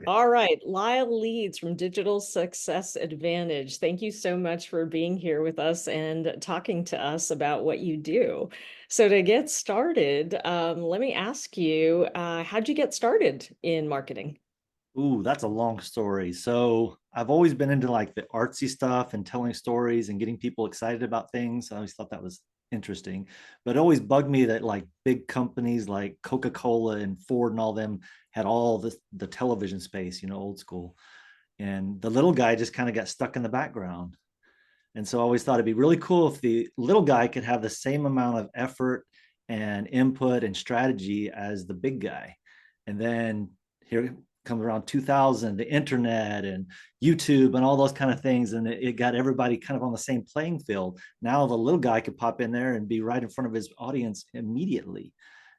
All right, Lyle leads from Digital Success Advantage. Thank you so much for being here with us and talking to us about what you do. So to get started, let me ask you, how'd you get started in marketing? Ooh, that's a long story. So I've always been into like the artsy stuff and telling stories and getting people excited about things. I always thought that was interesting, but it always bugged me that like big companies like Coca-Cola and Ford and all them had all the television space, old school. And the little guy just kind of got stuck in the background. And so I always thought it'd be really cool if the little guy could have the same amount of effort and input and strategy as the big guy. And then here comes around 2000, the internet and YouTube and all those kind of things. And it got everybody kind of on the same playing field. Now the little guy could pop in there and be right in front of his audience immediately.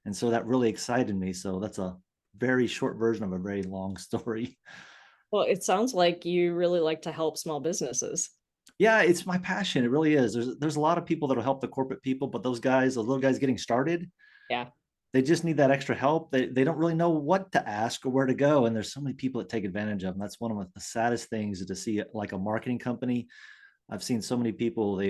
And so that really excited me. So that's a very short version of a very long story. Well, it sounds like you really like to help small businesses. Yeah, it's my passion. It really is. There's a lot of people that'll help the corporate people, but those guys, the little guys getting started, Yeah. they just need that extra help. They don't really know what to ask or where to go. And there's so many people that take advantage of them. That's one of the saddest things to see like a marketing company. I've seen so many people,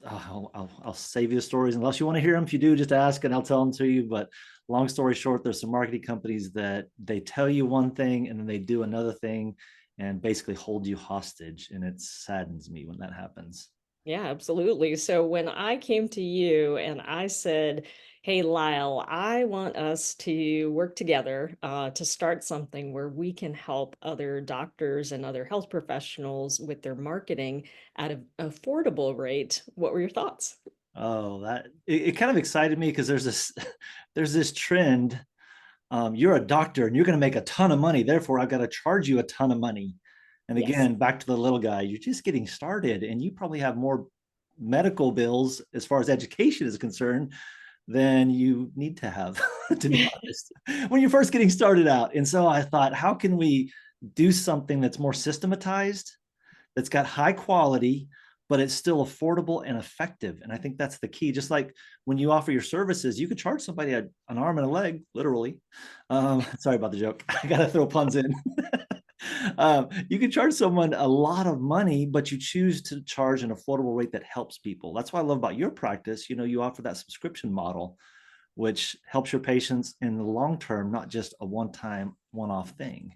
I'll save you the stories unless you want to hear them. If you do, just ask and I'll tell them to you. But long story short, there's some marketing companies that they tell you one thing and then they do another thing and basically hold you hostage. And it saddens me when that happens. Yeah, absolutely. So when I came to you and I said, "Hey, Lyle, I want us to work together to start something where we can help other doctors and other health professionals with their marketing at an affordable rate," what were your thoughts? Oh, it kind of excited me because there's this there's this trend. You're a doctor and you're going to make a ton of money. Therefore, I've got to charge you a ton of money. And Yes. again, back to the little guy, you're just getting started and you probably have more medical bills as far as education is concerned than you need to have, to be honest, when you're first getting started out. And so I thought, how can we do something that's more systematized, that's got high quality, but it's still affordable and effective. And I think that's the key. Just like when you offer your services, you could charge somebody an arm and a leg, literally. Sorry about the joke. I got to throw puns in. You can charge someone a lot of money, but you choose to charge an affordable rate that helps people. That's what I love about your practice. You offer that subscription model, which helps your patients in the long term, not just a one-time, one-off thing.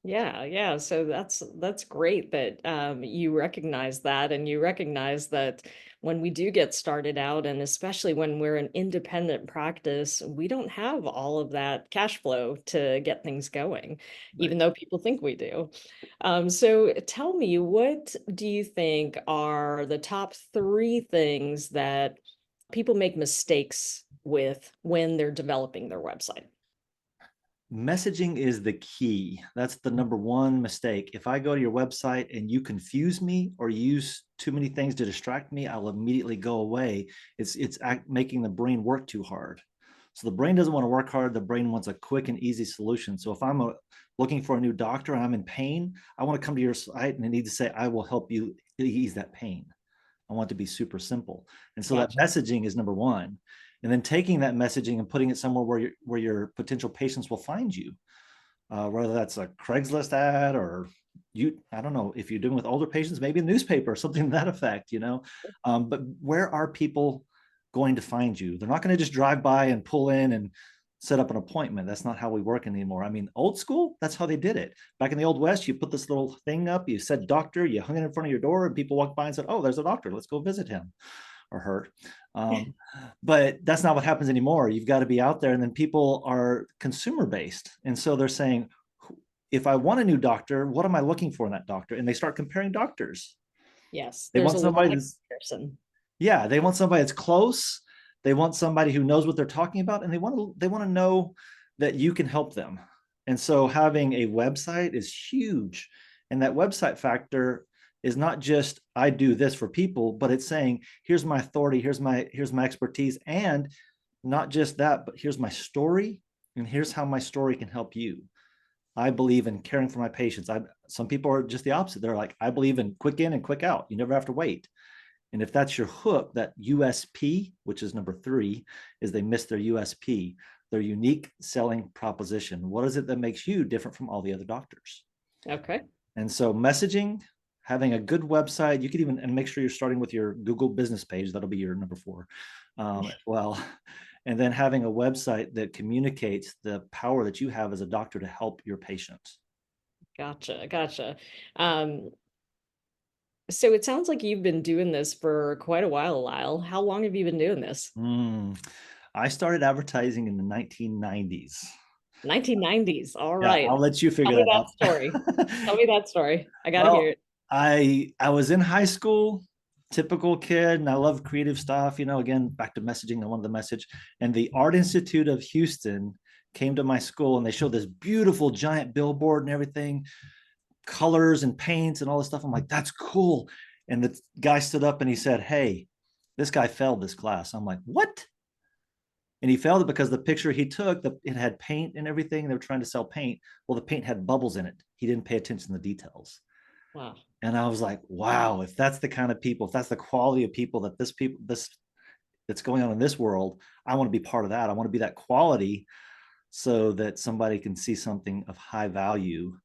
Yeah, yeah. So that's great that you recognize that, and you recognize that when we do get started out, and especially when we're an independent practice, we don't have all of that cash flow to get things going, even Right. though people think we do. So tell me, what do you think are the top three things that people make mistakes with when they're developing their website? Messaging is the key. That's the number one mistake. If I go to your website and you confuse me or use too many things to distract me, I'll immediately go away. It's making the brain work too hard. So the brain doesn't want to work hard. The brain wants a quick and easy solution. So if looking for a new doctor and I'm in pain, I want to come to your site and I need to say, I will help you ease that pain. I want it to be super simple. And so that Gotcha. messaging is number one. And then taking that messaging and putting it somewhere where your potential patients will find you, whether that's a Craigslist ad or I don't know if you're doing with older patients, maybe a newspaper or something to that effect, but where are people going to find you? They're not going to just drive by and pull in and set up an appointment. That's not how we work anymore. I mean, old school, that's how they did it. Back in the old West, you put this little thing up, you said doctor, you hung it in front of your door, and people walked by and said, "Oh, there's a doctor. Let's go visit him or her." Um, but that's not what happens anymore. You've got to be out there, and then people are consumer based. And so they're saying, if I want a new doctor, what am I looking for in that doctor? And they start comparing doctors. Yes, They there's want a lot somebody of that's, comparison. yeah, they want somebody that's close. They want somebody who knows what they're talking about, and they want to know that you can help them. And so having a website is huge. And that website factor is not just I do this for people, but it's saying, here's my authority, here's my expertise, and not just that, but here's my story, and here's how my story can help you. I believe in caring for my patients. Some people are just the opposite. They're like, I believe in quick in and quick out. You never have to wait. And if that's your hook, that USP, which is number three, is they miss their USP. their unique selling proposition. What is it that makes you different from all the other doctors? Okay. And so messaging, having a good website, you could even, and make sure you're starting with your Google business page. That'll be your number 4 as well. And then having a website that communicates the power that you have as a doctor to help your patients. Gotcha. Gotcha. Um, so it sounds like you've been doing this for quite a while, Lyle. How long have you been doing this? I started advertising in the 1990s. 1990s. All Yeah, right. I'll let you Tell figure me that that story. out. Tell me that story. I got to hear Well, it. I was in high school, typical kid, and I love creative stuff. Again, back to messaging. I wanted the message. And the Art Institute of Houston came to my school, and they showed this beautiful giant billboard and everything, colors and paints and all this stuff. I'm like, that's cool. And the guy stood up and he said, "Hey, this guy failed this class." I'm like, "What?" And he failed it because the picture he took, it had paint and everything. They were trying to sell paint. Well, the paint had bubbles in it. He didn't pay attention to the details. Wow. And I was like, wow, if that's the kind of people, if that's the quality of people that this that's going on in this world, I want to be part of that. I want to be that quality so that somebody can see something of high value,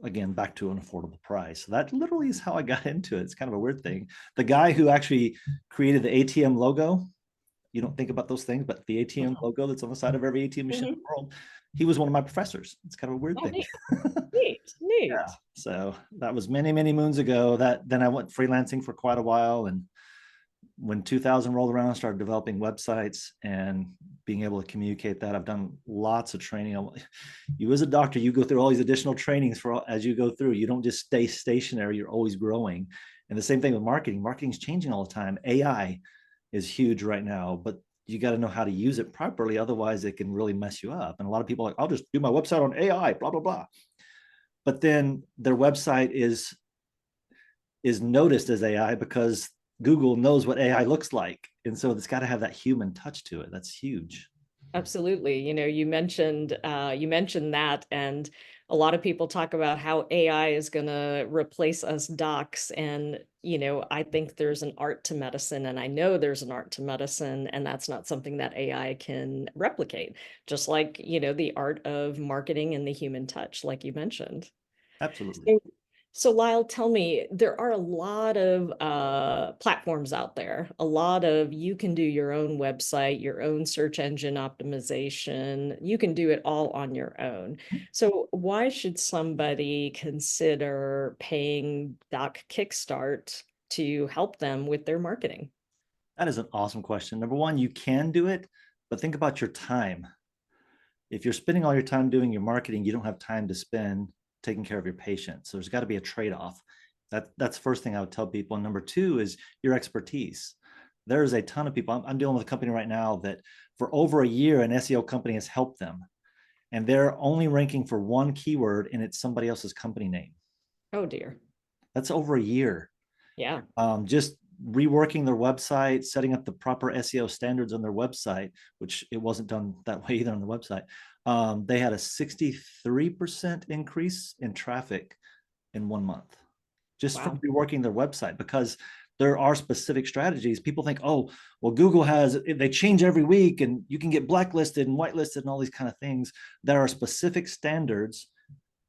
again, back to an affordable price. So that literally is how I got into it. It's kind of a weird thing. The guy who actually created the ATM logo, you don't think about those things, but the ATM logo that's on the side of every ATM machine in the world, he was one of my professors. It's kind of a weird Oh, thing. neat. Neat. Yeah. Neat. So that was many, many moons ago. That then I went freelancing for quite a while. And when 2000 rolled around, I started developing websites and being able to communicate that. I've done lots of training. You as a doctor, you go through all these additional trainings as you go through. You don't just stay stationary. You're always growing. And the same thing with marketing. Marketing is changing all the time. AI is huge right now, but you got to know how to use it properly. Otherwise, it can really mess you up. And a lot of people are like, I'll just do my website on AI, blah, blah, blah. But then their website is noticed as AI because Google knows what AI looks like. And so it's got to have that human touch to it. That's huge. Absolutely. You mentioned that, and a lot of people talk about how AI is going to replace us docs. And, I think there's an art to medicine, and I know there's an art to medicine, and that's not something that AI can replicate, just like, the art of marketing and the human touch, like you mentioned. Absolutely. So, so Lyle, tell me, there are a lot of platforms out there. A lot of you can do your own website, your own search engine optimization. You can do it all on your own. So why should somebody consider paying Dockickstart to help them with their marketing? That is an awesome question. Number one, you can do it, but think about your time. If you're spending all your time doing your marketing, you don't have time to spend taking care of your patients. So there's got to be a trade-off. That's the first thing I would tell people. And number two is your expertise. There's a ton of people. I'm dealing with a company right now that for over a year, an SEO company has helped them. And they're only ranking for one keyword and it's somebody else's company name. Oh dear. That's over a year. Yeah. Just reworking their website, setting up the proper SEO standards on their website, which it wasn't done that way either on the website. They had a 63% increase in traffic in 1 month just from Wow. reworking their website, because there are specific strategies. People think, oh, well, Google they change every week and you can get blacklisted and whitelisted and all these kind of things. There are specific standards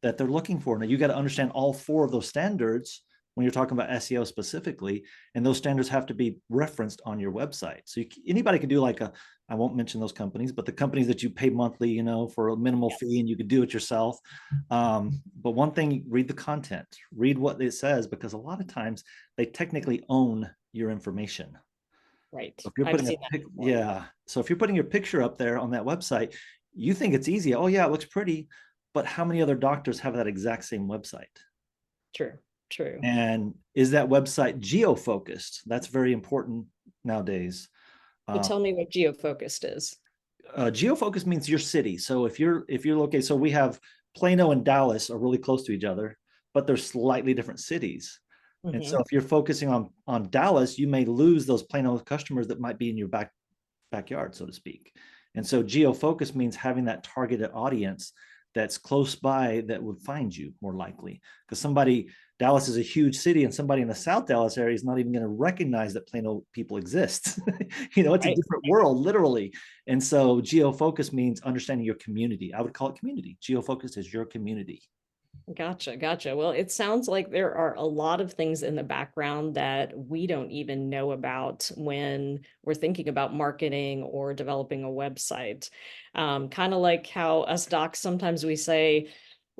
that they're looking for. Now you got to understand all 4 of those standards when you're talking about SEO specifically, and those standards have to be referenced on your website. So anybody can do I won't mention those companies, but the companies that you pay monthly, for a minimal fee, and you could do it yourself. But one thing, read the content, read what it says, because a lot of times they technically own your information. Right. So if you're I've putting seen that before. yeah. So if you're putting your picture up there on that website, you think it's easy. Oh yeah, it looks pretty. But how many other doctors have that exact same website? True. True. And is that website geo-focused? That's very important nowadays. So Uh, tell me what geo-focused is. Geo-focused means your city. So if you're located, so we have Plano and Dallas are really close to each other, but they're slightly different cities. And so Hmm. if you're focusing on Dallas, you may lose those Plano customers that might be in your backyard, so to speak. And so geo-focus means having that targeted audience that's close by that would find you more likely. Because somebody, Dallas is a huge city, and somebody in the South Dallas area is not even going to recognize that Plano people exist. It's a Right. different world, literally. And so geofocus means understanding your community. I would call it community. Geofocus is your community. Gotcha, gotcha. Well, it sounds like there are a lot of things in the background that we don't even know about when we're thinking about marketing or developing a website. Kind of like how us docs sometimes we say,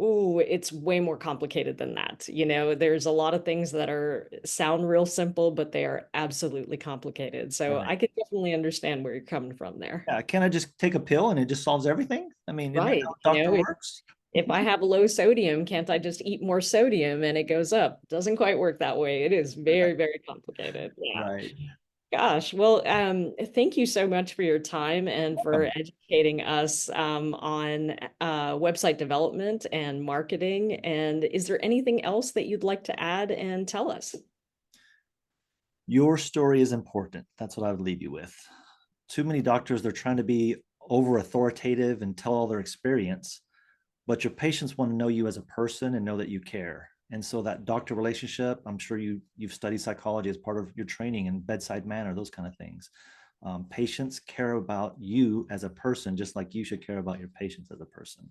"Ooh, it's way more complicated than that." There's a lot of things that are sound real simple, but they are absolutely complicated. So I Right. could definitely understand where you're coming from there. Yeah. Can I just take a pill and it just solves everything? I mean, isn't that Right. how a doctor works? If I have low sodium, can't I just eat more sodium and it goes up? Doesn't quite work that way. It is very, very complicated. Yeah. Right. Gosh. Well, thank you so much for your time and for Welcome. educating us on website development and marketing. And is there anything else that you'd like to add and tell us? Your story is important. That's what I would leave you with. Too many doctors, they're trying to be over authoritative and tell all their experience, but your patients want to know you as a person and know that you care. And so that doctor relationship, I'm sure you've studied psychology as part of your training and bedside manner, those kind of things. Patients care about you as a person, just like you should care about your patients as a person.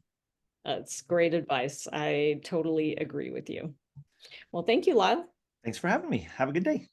That's great advice. I totally agree with you. Well, thank you, Lyle. Thanks for having me. Have a good day.